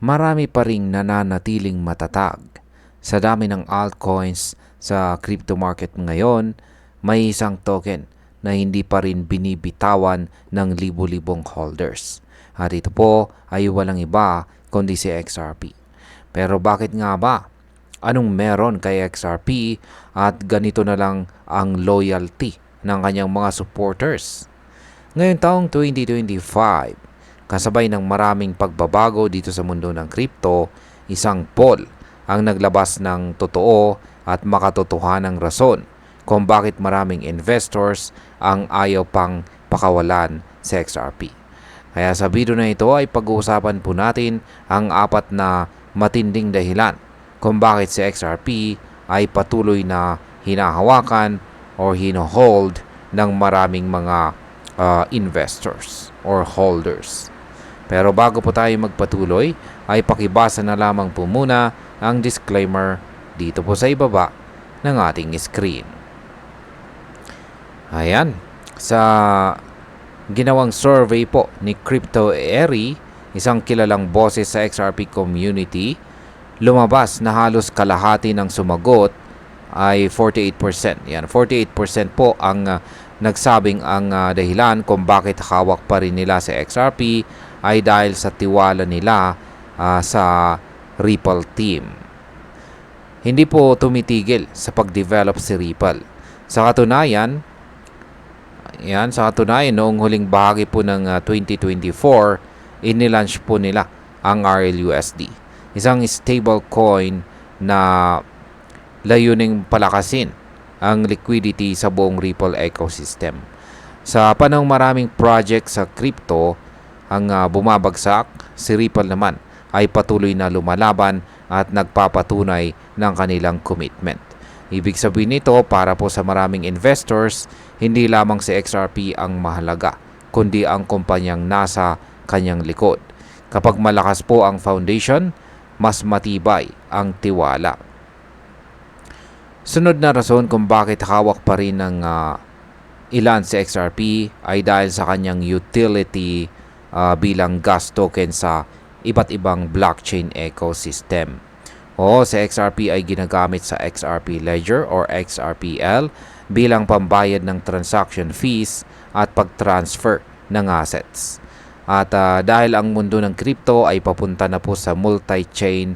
marami pa ring nananatiling matatag. Sa dami ng altcoins sa crypto market ngayon, may isang token na hindi pa rin binibitawan ng libu-libong holders. At ito po ay walang iba kundi si XRP. Pero bakit nga ba? Anong meron kay XRP at ganito na lang ang loyalty ng kanyang mga supporters? Ngayong taong 2025, kasabay ng maraming pagbabago dito sa mundo ng crypto, isang poll ang naglabas ng totoo at makatotohanang rason kung bakit maraming investors ang ayaw pang pakawalan sa XRP. Kaya sa video na ito ay pag-uusapan po natin ang 4 na matinding dahilan kung bakit si XRP ay patuloy na hinahawakan o hino-hold ng maraming mga investors or holders. Pero bago po tayo magpatuloy, ay pakibasa na lamang po muna ang disclaimer dito po sa ibaba ng ating screen. Ayan, sa ginawang survey po ni Crypto Eri, isang kilalang boses sa XRP community, lumabas na halos kalahati ng sumagot ay 48%. Yan, 48% po ang nagsabing ang dahilan kung bakit hawak pa rin nila sa XRP ay dahil sa tiwala nila sa Ripple team. Hindi po tumitigil sa pag-develop si Ripple. Sa katunayan, noong huling bahagi po ng 2024, inilaunch po nila ang RLUSD. Isang stable coin na layuning palakasin ang liquidity sa buong Ripple ecosystem. Sa panahong maraming project sa crypto ang bumabagsak, si Ripple naman ay patuloy na lumalaban at nagpapatunay ng kanilang commitment. Ibig sabihin nito, para po sa maraming investors, hindi lamang si XRP ang mahalaga, kundi ang kumpanyang nasa kanyang likod. Kapag malakas po ang foundation, mas matibay ang tiwala. Sunod na rason kung bakit hawak pa rin ng ilan si XRP ay dahil sa kanyang utility bilang gas token sa iba't ibang blockchain ecosystem. Si XRP ay ginagamit sa XRP Ledger or XRPL bilang pambayad ng transaction fees at pag-transfer ng assets. At dahil ang mundo ng crypto ay papunta na po sa multi-chain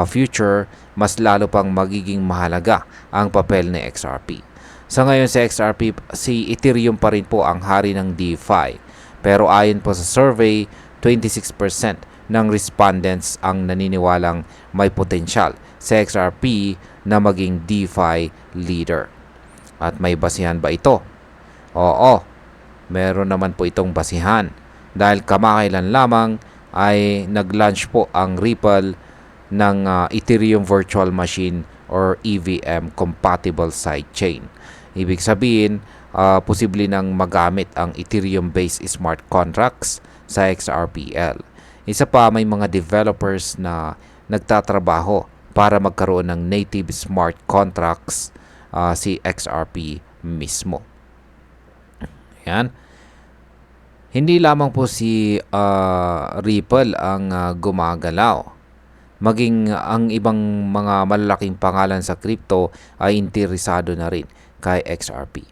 future, mas lalo pang magiging mahalaga ang papel ni XRP. Sa ngayon sa XRP, si Ethereum pa rin po ang hari ng DeFi. Pero ayon po sa survey, 26% ng respondents ang naniniwalang may potensyal sa XRP na maging DeFi leader. At may basihan ba ito? Oo, meron naman po itong basihan. Dahil kamakailan lamang ay nag-launch po ang Ripple ng Ethereum Virtual Machine or EVM compatible sidechain. Ibig sabihin, posible nang magamit ang Ethereum-based smart contracts sa XRPL. Isa pa, may mga developers na nagtatrabaho para magkaroon ng native smart contracts si XRP mismo. Yan. Hindi lamang po si Ripple ang gumagalaw. Maging ang ibang mga malalaking pangalan sa crypto ay interesado na rin kay XRP.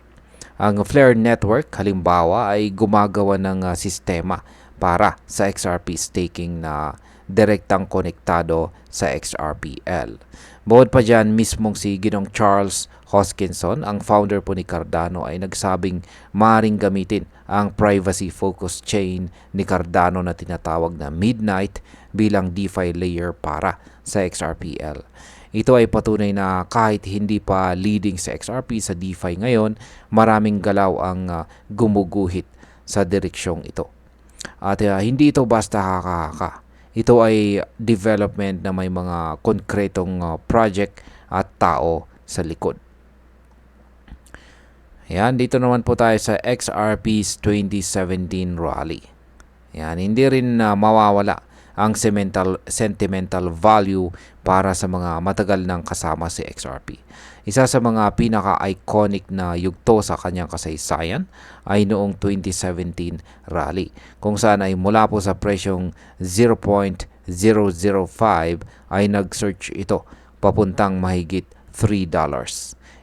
Ang Flare Network, halimbawa, ay gumagawa ng sistema para sa XRP staking na direktang konektado sa XRPL. Bukod pa dyan, mismong si Ginong Charles Hoskinson, ang founder po ni Cardano, ay nagsabing maaaring gamitin ang privacy-focused chain ni Cardano na tinatawag na Midnight bilang DeFi layer para sa XRPL. Ito ay patunay na kahit hindi pa leading sa XRP sa DeFi ngayon, maraming galaw ang gumuguhit sa direksyong ito. At hindi ito basta haka-haka. Ito ay development na may mga konkretong project at tao sa likod. Yan, dito naman po tayo sa XRP's 2017 rally. Yan, hindi rin mawawala ang sentimental value para sa mga matagal nang kasama si XRP. Isa sa mga pinaka-iconic na yugto sa kanyang kasaysayan ay noong 2017 rally, kung saan ay mula po sa presyong 0.001 ay nag-surge ito papuntang mahigit $3.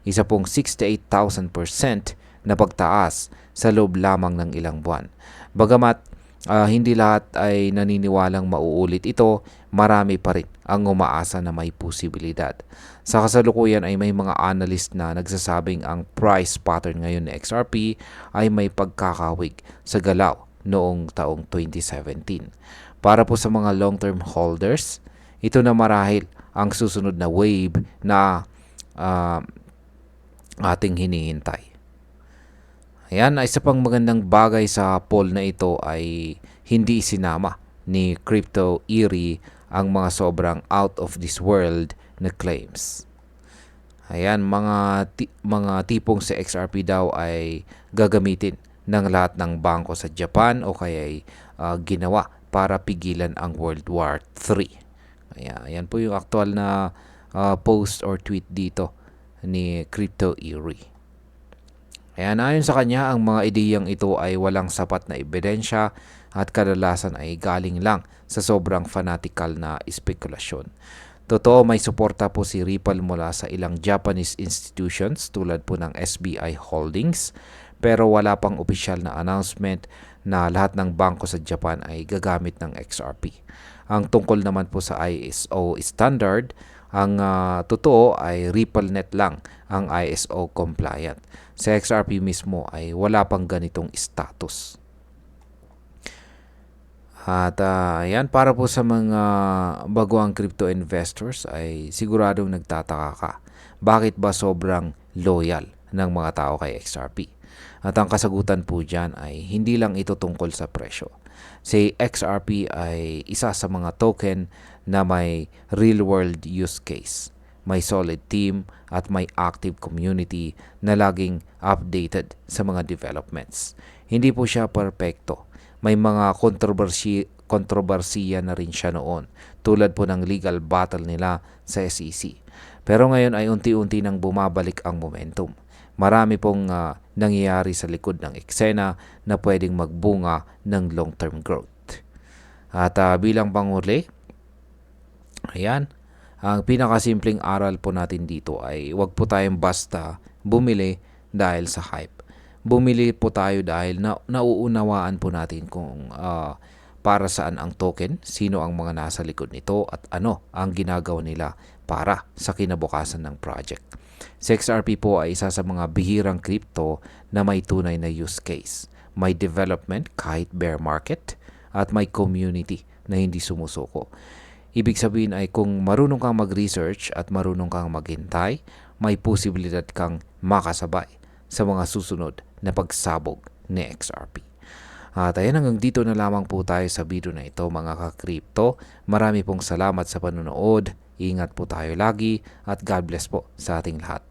Isa pong 68,000% na pagtaas sa loob lamang ng ilang buwan. Bagamat hindi lahat ay naniniwalang mauulit ito, marami pa rin ang umaasa na may posibilidad. Sa kasalukuyan ay may mga analyst na nagsasabing ang price pattern ngayon ng XRP ay may pagkakawig sa galaw noong taong 2017. Para po sa mga long-term holders, ito na marahil ang susunod na wave na ating hinihintay. Ayan, isa pang magandang bagay sa poll na ito ay hindi sinama ni Crypto Eerie ang mga sobrang out of this world na claims. Ayan, mga tipong sa XRP daw ay gagamitin ng lahat ng bangko sa Japan o kaya ginawa para pigilan ang World War III. Ayan po yung aktual na post or tweet dito ni Crypto Eerie. Ayan, ayon sa kanya, ang mga ideyang ito ay walang sapat na ebidensya at kadalasan ay galing lang sa sobrang fanatical na espekulasyon. Totoo, may suporta po si Ripple mula sa ilang Japanese institutions tulad po ng SBI Holdings, pero wala pang opisyal na announcement na lahat ng bangko sa Japan ay gagamit ng XRP. Ang tungkol naman po sa ISO standard, ang totoo ay RippleNet lang ang ISO compliant. Sa XRP mismo ay wala pang ganitong status. At yan, para po sa mga baguang crypto investors ay siguradong nagtataka ka. Bakit ba sobrang loyal ng mga tao kay XRP? At ang kasagutan po dyan ay hindi lang ito tungkol sa presyo. Si XRP ay isa sa mga token na may real-world use case. May solid team at may active community na laging updated sa mga developments. Hindi po siya perpekto. May mga kontrobersiya na rin siya noon, tulad po ng legal battle nila sa SEC. Pero ngayon ay unti-unti nang bumabalik ang momentum. Marami pong nangyayari sa likod ng eksena na pwedeng magbunga ng long-term growth. At bilang panghuli, ayan, ang pinakasimpleng aral po natin dito ay huwag po tayong basta bumili dahil sa hype. Bumili po tayo dahil nauunawaan po natin kung para saan ang token, sino ang mga nasa likod nito at ano ang ginagawa nila para sa kinabukasan ng project. Si XRP po ay isa sa mga bihirang crypto na may tunay na use case. May development kahit bear market at may community na hindi sumusuko. Ibig sabihin ay kung marunong kang mag-research at marunong kang maghintay, may posibilidad kang makasabay sa mga susunod na pagsabog ni XRP. At ayan, hanggang dito na lamang po tayo sa video na ito mga ka-crypto. Marami pong salamat sa panonood. Ingat po tayo lagi at God bless po sa ating lahat.